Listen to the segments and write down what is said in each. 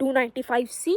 295C।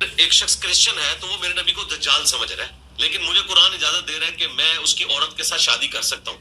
ایک شخص کرسچن ہے تو وہ میرے نبی کو دجال سمجھ رہا ہے، لیکن مجھے قرآن اجازت دے رہا ہے کہ میں اس کی عورت کے ساتھ شادی کر سکتا ہوں۔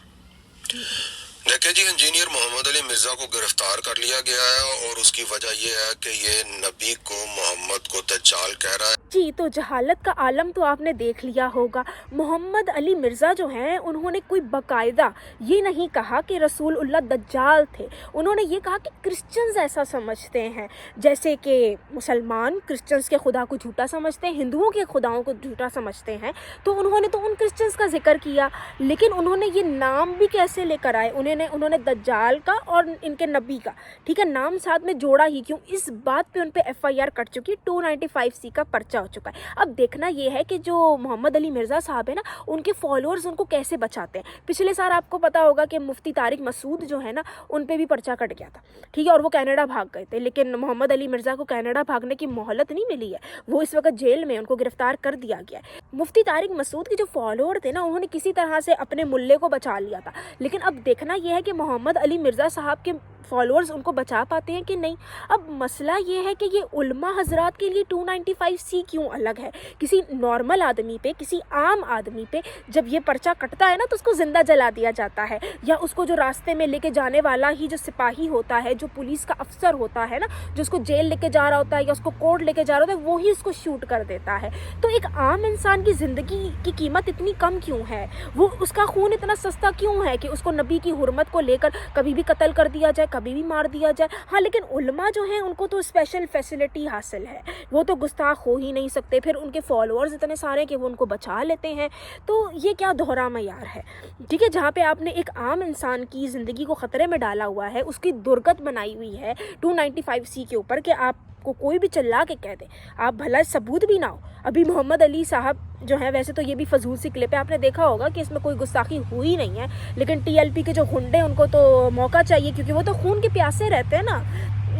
دیکھیں جی، انجینئر محمد علی مرزا کو گرفتار کر لیا گیا ہے اور اس کی وجہ یہ ہے کہ یہ نبی کو محمد کو دجال کہہ رہا ہے۔ جی، تو جہالت کا عالم تو آپ نے دیکھ لیا ہوگا۔ محمد علی مرزا جو ہیں انہوں نے کوئی باقاعدہ یہ نہیں کہا کہ رسول اللہ دجال تھے، انہوں نے یہ کہا کہ کرسچنز ایسا سمجھتے ہیں، جیسے کہ مسلمان کرسچنز کے خدا کو جھوٹا سمجھتے ہیں، ہندوؤں کے خداؤں کو جھوٹا سمجھتے ہیں، تو انہوں نے تو ان کرسچنز کا ذکر کیا، لیکن انہوں نے یہ نام بھی کیسے لے کر آئے، انہوں نے دجال کا اور ان کے نبی کا ٹھیک ہے نام ساتھ میں جوڑا ہی کیوں؟ اس بات پہ ان پہ ایف آئی آر کٹ چکی، 295C کا پرچہ ہو چکا ہے۔ اب دیکھنا یہ ہے کہ جو محمد علی مرزا صاحب ہے نا، ان کے فالوورز ان کو کیسے بچاتے ہیں۔ پچھلے سال آپ کو پتا ہوگا کہ مفتی طارق مسعود جو ہے نا، ان پہ بھی پرچہ کٹ گیا تھا، ٹھیک ہے، اور وہ کینیڈا بھاگ گئے تھے، لیکن محمد علی مرزا کو کینیڈا بھاگنے کی مہلت نہیں ملی ہے، وہ اس وقت جیل میں، ان کو گرفتار کر دیا گیا ہے۔ مفتی طارق مسعود کے جو فالوور تھے نا، انہوں نے کسی طرح سے اپنے ملے کو بچا لیا تھا، لیکن اب دیکھنا یہ ہے کہ محمد علی مرزا صاحب کے فالوورز ان کو بچا پاتے ہیں کہ نہیں۔ اب مسئلہ یہ ہے کہ یہ علماء حضرات کے لیے 295C کیوں الگ ہے؟ کسی نارمل آدمی پہ، کسی عام آدمی پہ جب یہ پرچہ کٹتا ہے نا، تو اس کو زندہ جلا دیا جاتا ہے، یا اس کو جو راستے میں لے کے جانے والا ہی جو سپاہی ہوتا ہے، جو پولیس کا افسر ہوتا ہے نا، جو اس کو جیل لے کے جا رہا ہوتا ہے یا اس کو کورٹ لے کے جا رہا ہوتا ہے، وہی اس کو شوٹ کر دیتا ہے۔ تو ایک عام انسان کی زندگی کی قیمت اتنی کم کیوں ہے؟ وہ اس کا خون اتنا سستا کیوں ہے کہ اس کو نبی کی حرمت کو لے کر کبھی بھی قتل کر دیا جائے، کبھی بھی مار دیا جائے؟ ہاں، لیکن علماء جو ہیں ان کو تو اسپیشل فیسلٹی حاصل ہے، وہ تو گستاخ ہو ہی نہیں سکتے، پھر ان کے فالوورز اتنے سارے کہ وہ ان کو بچا لیتے ہیں۔ تو یہ کیا دوہرا معیار ہے؟ ٹھیک ہے، جہاں پہ آپ نے ایک عام انسان کی زندگی کو خطرے میں ڈالا ہوا ہے، اس کی درگت بنائی ہوئی ہے 295C کے اوپر کہ آپ کو کوئی بھی چلا کے کہہ دے، آپ بھلا ثبوت بھی نہ ہو۔ ابھی محمد علی صاحب جو ہیں، ویسے تو یہ بھی فضول سی کلپ ہے، آپ نے دیکھا ہوگا کہ اس میں کوئی گستاخی ہوئی نہیں ہے، لیکن TLP کے جو غنڈے ان کو تو موقع چاہیے، کیونکہ وہ تو خون کے پیاسے رہتے ہیں نا،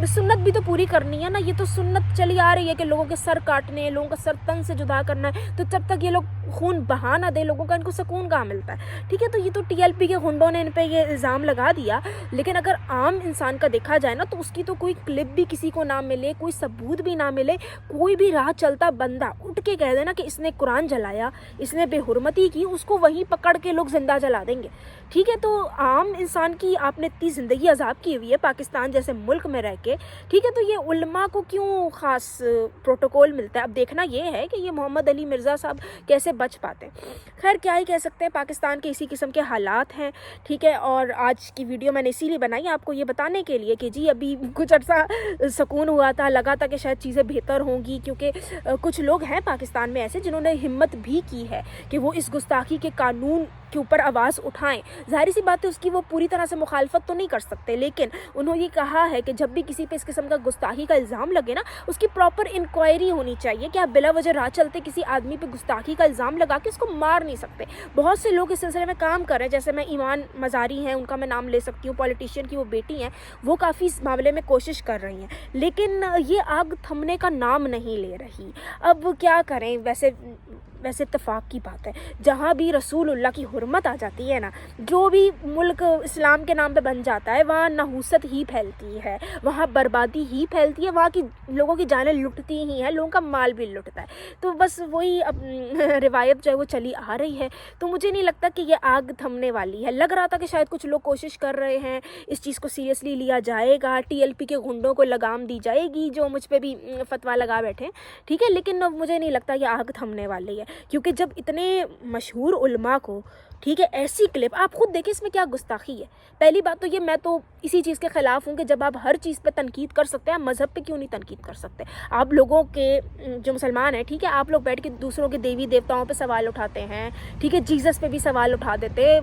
سنت بھی تو پوری کرنی ہے نا۔ یہ تو سنت چلی آ رہی ہے کہ لوگوں کے سر کاٹنے، لوگوں کا سر تن سے جدا کرنا ہے، تو جب تک یہ لوگ خون بہا نہ دے لوگوں کا، ان کو سکون کہاں ملتا ہے؟ ٹھیک ہے، تو یہ تو TLP کے غنڈوں نے ان پہ یہ الزام لگا دیا، لیکن اگر عام انسان کا دیکھا جائے نا، تو اس کی تو کوئی کلپ بھی کسی کو نہ ملے، کوئی ثبوت بھی نہ ملے، کوئی بھی راہ چلتا بندہ اٹھ کے کہہ دینا کہ اس نے قرآن جلایا، اس نے بے حرمتی کی، اس کو وہیں پکڑ کے لوگ زندہ جلا دیں گے۔ ٹھیک ہے، تو عام انسان کی آپ نے اتنی زندگی عذاب کی ہوئی ہے پاکستان جیسے ملک میں رہ کے، ٹھیک ہے، تو یہ علماء کو کیوں خاص پروٹوکول ملتا ہے؟ اب دیکھنا یہ ہے کہ یہ محمد علی مرزا صاحب کیسے بچ پاتے ہیں۔ خیر، کیا ہی کہہ سکتے ہیں، پاکستان کے اسی قسم کے حالات ہیں، ٹھیک ہے، اور آج کی ویڈیو میں نے اسی لیے بنائی آپ کو یہ بتانے کے لیے کہ جی ابھی کچھ عرصہ سکون ہوا تھا، لگا تھا کہ شاید چیزیں بہتر ہوں گی، کیونکہ کچھ لوگ ہیں پاکستان میں ایسے جنہوں نے ہمت بھی کی ہے کہ وہ اس گستاخی کے قانون کے اوپر آواز اٹھائیں۔ ظاہر سی بات ہے، اس کی وہ پوری طرح سے مخالفت تو نہیں کر سکتے، لیکن انہوں نے یہ کہا ہے کہ جب بھی کسی پہ اس قسم کا گستاخی کا الزام لگے نا، اس کی پراپر انکوائری ہونی چاہیے کہ آپ بلا وجہ راہ چلتے کسی آدمی پہ گستاخی کا الزام لگا کے اس کو مار نہیں سکتے۔ بہت سے لوگ اس سلسلے میں کام کر رہے ہیں، جیسے میں ایمان مزاری ہیں، ان کا میں نام لے سکتی ہوں، پولیٹیشین کی وہ بیٹی ہیں، وہ کافی اس معاملے میں کوشش کر رہی ہیں، لیکن یہ آگ تھمنے کا نام نہیں لے رہی۔ اب کیا کریں؟ ویسے اتفاق کی بات ہے، جہاں بھی رسول اللہ کی حرمت آ جاتی ہے نا، جو بھی ملک اسلام کے نام پہ بن جاتا ہے، وہاں نحوست ہی پھیلتی ہے، وہاں بربادی ہی پھیلتی ہے، وہاں کی لوگوں کی جانیں لٹتی ہی ہیں، لوگوں کا مال بھی لٹتا ہے۔ تو بس وہی اب روایت جو ہے وہ چلی آ رہی ہے، تو مجھے نہیں لگتا کہ یہ آگ تھمنے والی ہے۔ لگ رہا تھا کہ شاید کچھ لوگ کوشش کر رہے ہیں، اس چیز کو سیریسلی لیا جائے گا، TLP کے غنڈوں کو لگام دی جائے گی جو مجھ پہ بھی فتویٰ لگا بیٹھے ہیں، ٹھیک ہے، لیکن مجھے نہیں لگتا یہ آگ تھمنے والی ہے، کیونکہ جب اتنے مشہور علماء کو، ٹھیک ہے، ایسی کلپ آپ خود دیکھیں، اس میں کیا گستاخی ہے؟ پہلی بات تو یہ، میں تو اسی چیز کے خلاف ہوں کہ جب آپ ہر چیز پہ تنقید کر سکتے ہیں، آپ مذہب پہ کیوں نہیں تنقید کر سکتے؟ آپ لوگوں کے جو مسلمان ہیں، ٹھیک ہے، آپ لوگ بیٹھ کے دوسروں کے دیوی دیوتاؤں پہ سوال اٹھاتے ہیں، ٹھیک ہے، جیزس پہ بھی سوال اٹھا دیتے،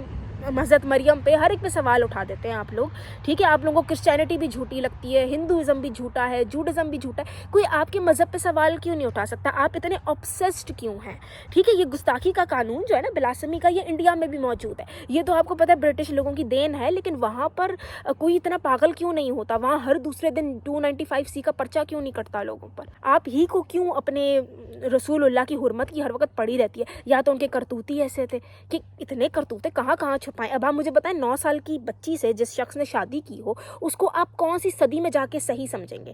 حضرت مریم پہ، ہر ایک پہ سوال اٹھا دیتے ہیں آپ لوگ، ٹھیک ہے، آپ لوگوں کو کرسچینٹی بھی جھوٹی لگتی ہے، ہندوازم بھی جھوٹا ہے، جوڈازم بھی جھوٹا ہے، کوئی آپ کے مذہب پہ سوال کیوں نہیں اٹھا سکتا؟ آپ اتنے آبسیسڈ کیوں ہیں؟ ٹھیک ہے، یہ گستاخی کا قانون جو ہے نا، بلاسمی کا، یہ انڈیا میں بھی موجود ہے، یہ تو آپ کو پتہ ہے برٹش لوگوں کی دین ہے، لیکن وہاں پر کوئی اتنا پاگل کیوں نہیں ہوتا؟ وہاں ہر دوسرے دن 295C کا پرچہ کیوں نہیں کٹتا لوگوں پر؟ آپ ہی کو کیوں اپنے رسول اللہ کی حرمت کی ہر وقت پڑی رہتی ہے؟ یا تو ان کے کرتوتی ایسے تھے کہ اتنے کرتوتے کہاں کہاں چھپائیں۔ اب آپ مجھے بتائیں، 9 سال کی بچی سے جس شخص نے شادی کی ہو، اس کو آپ کون سی صدی میں جا کے صحیح سمجھیں گے؟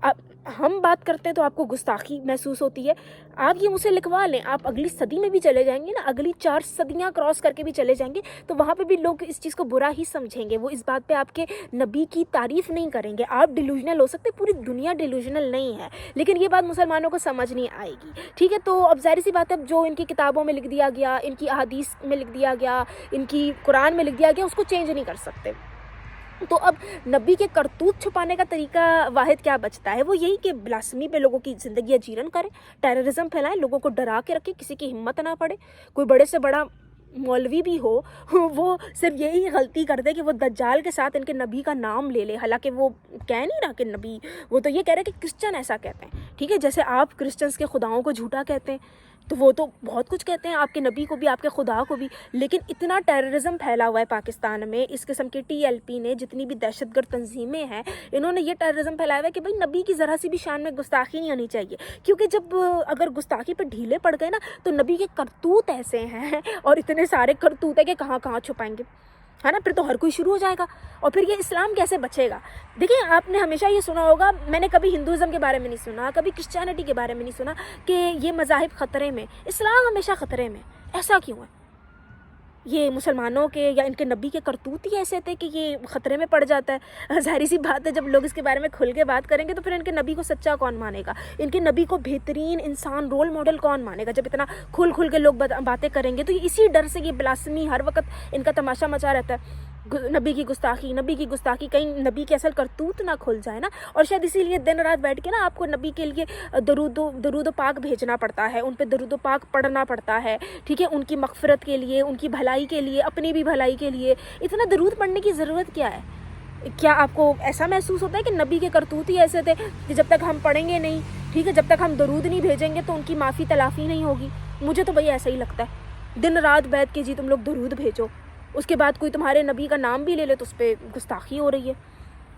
آپ ہم بات کرتے ہیں تو آپ کو گستاخی محسوس ہوتی ہے. آپ یہ مجھ سے لکھوا لیں، آپ اگلی صدی میں بھی چلے جائیں گے نا، اگلی 4 صدیاں کراس کر کے بھی چلے جائیں گے تو وہاں پہ بھی لوگ اس چیز کو برا ہی سمجھیں گے. وہ اس بات پہ آپ کے نبی کی تعریف نہیں کریں گے. آپ ڈیلوژنل ہو سکتے، پوری دنیا ڈیلوژنل نہیں ہے، لیکن یہ بات مسلمانوں کو سمجھ نہیں آئے گی. ٹھیک ہے، تو اب ظاہر سی بات ہے، جو ان کی کتابوں میں لکھ دیا گیا، ان کی احادیث میں لکھ دیا گیا، ان کی قرآن میں لکھ دیا گیا، اس کو چینج نہیں کر سکتے. تو اب نبی کے کرتوت چھپانے کا طریقہ واحد کیا بچتا ہے؟ وہ یہی کہ بلاسمی پہ لوگوں کی زندگی اجیرن کریں، ٹیررزم پھیلائیں، لوگوں کو ڈرا کے رکھیں، کسی کی ہمت نہ پڑے. کوئی بڑے سے بڑا مولوی بھی ہو وہ صرف یہی غلطی کر دے کہ وہ دجال کے ساتھ ان کے نبی کا نام لے لے، حالانکہ وہ کہہ نہیں رہا کہ نبی، وہ تو یہ کہہ رہے کہ کرسچن ایسا کہتے ہیں. ٹھیک ہے، جیسے آپ کرسچنس کے خداؤں کو جھوٹا کہتے ہیں تو وہ تو بہت کچھ کہتے ہیں آپ کے نبی کو بھی، آپ کے خدا کو بھی. لیکن اتنا ٹیررزم پھیلا ہوا ہے پاکستان میں، اس قسم کے TLP نے، جتنی بھی دہشت گرد تنظیمیں ہیں، انہوں نے یہ ٹیررزم پھیلایا ہوا ہے کہ بھائی نبی کی ذرا سی بھی شان میں گستاخی نہیں ہونی چاہیے. کیونکہ جب اگر گستاخی پہ ڈھیلے پڑ گئے نا تو نبی کے کرتوت ایسے ہیں اور اتنے سارے کرتوت ہیں کہ کہاں کہاں چھپائیں گے، ہے نا. پھر تو ہر کوئی شروع ہو جائے گا، اور پھر یہ اسلام کیسے بچے گا؟ دیکھیں، آپ نے ہمیشہ یہ سنا ہوگا، میں نے کبھی ہندوازم کے بارے میں نہیں سنا، کبھی کرسچینٹی کے بارے میں نہیں سنا کہ یہ مذاہب خطرے میں، اسلام ہمیشہ خطرے میں. ایسا کیوں ہے؟ یہ مسلمانوں کے یا ان کے نبی کے کرتوت ہی ایسے تھے کہ یہ خطرے میں پڑ جاتا ہے. ظاہری سی بات ہے، جب لوگ اس کے بارے میں کھل کے بات کریں گے تو پھر ان کے نبی کو سچا کون مانے گا؟ ان کے نبی کو بہترین انسان، رول ماڈل کون مانے گا؟ جب اتنا کھل کے لوگ باتیں کریں گے تو اسی ڈر سے یہ بلاسمی ہر وقت ان کا تماشا مچا رہتا ہے. نبی کی گستاخی، کہیں نبی کے اصل کرتوت نہ کھل جائے نا. اور شاید اسی لیے دن رات بیٹھ کے نا آپ کو نبی کے لیے درود و پاک بھیجنا پڑتا ہے، ان پہ درود و پاک پڑھنا پڑتا ہے. ٹھیک ہے، ان کی مغفرت کے لیے، ان کی بھلائی کے لیے، اپنی بھی بھلائی کے لیے اتنا درود پڑھنے کی ضرورت کیا ہے؟ کیا آپ کو ایسا محسوس ہوتا ہے کہ نبی کے کرتوت ہی ایسے تھے کہ جب تک ہم پڑھیں گے نہیں، ٹھیک ہے، جب تک ہم درود نہیں بھیجیں گے تو ان کی معافی تلافی نہیں ہوگی؟ مجھے تو بھئی ایسا ہی لگتا ہے. دن رات بیٹھ کے جی تم لوگ درود بھیجو، اس کے بعد کوئی تمہارے نبی کا نام بھی لے لے تو اس پہ گستاخی ہو رہی ہے.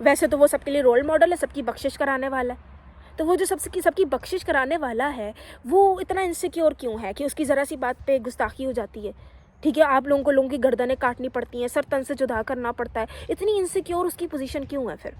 ویسے تو وہ سب کے لیے رول ماڈل ہے، سب کی بخشش کرانے والا ہے. تو وہ جو سب کی بخشش کرانے والا ہے وہ اتنا انسیکیور کیوں ہے کہ اس کی ذرا سی بات پہ گستاخی ہو جاتی ہے؟ ٹھیک ہے، آپ لوگوں کی گردنیں کاٹنی پڑتی ہیں، سر تن سے جدا کرنا پڑتا ہے. اتنی انسیکیور اس کی پوزیشن کیوں ہے پھر؟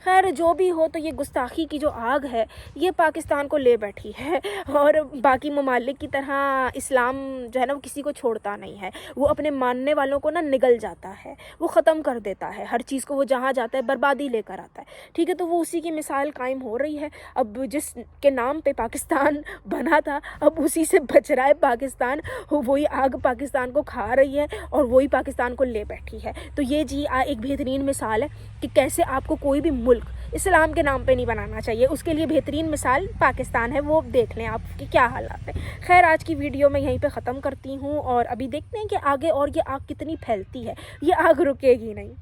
خیر جو بھی ہو، تو یہ گستاخی کی جو آگ ہے یہ پاکستان کو لے بیٹھی ہے، اور باقی ممالک کی طرح اسلام جو ہے نا وہ کسی کو چھوڑتا نہیں ہے. وہ اپنے ماننے والوں کو نا نگل جاتا ہے، وہ ختم کر دیتا ہے، ہر چیز کو وہ جہاں جاتا ہے بربادی لے کر آتا ہے. ٹھیک ہے، تو وہ اسی کی مثال قائم ہو رہی ہے. اب جس کے نام پہ پاکستان بنا تھا اب اسی سے بچ رہا ہے پاکستان، وہی آگ پاکستان کو کھا رہی ہے اور وہی پاکستان کو لے بیٹھی ہے. تو یہ جی ایک بہترین مثال ہے کہ کیسے آپ کو کوئی بھی ملک اسلام کے نام پہ نہیں بنانا چاہیے. اس کے لیے بہترین مثال پاکستان ہے، وہ دیکھ لیں آپ کی کیا حالات ہیں. خیر آج کی ویڈیو میں یہیں پہ ختم کرتی ہوں، اور ابھی دیکھتے ہیں کہ آگے اور یہ آگ کتنی پھیلتی ہے. یہ آگ رکے گی نہیں.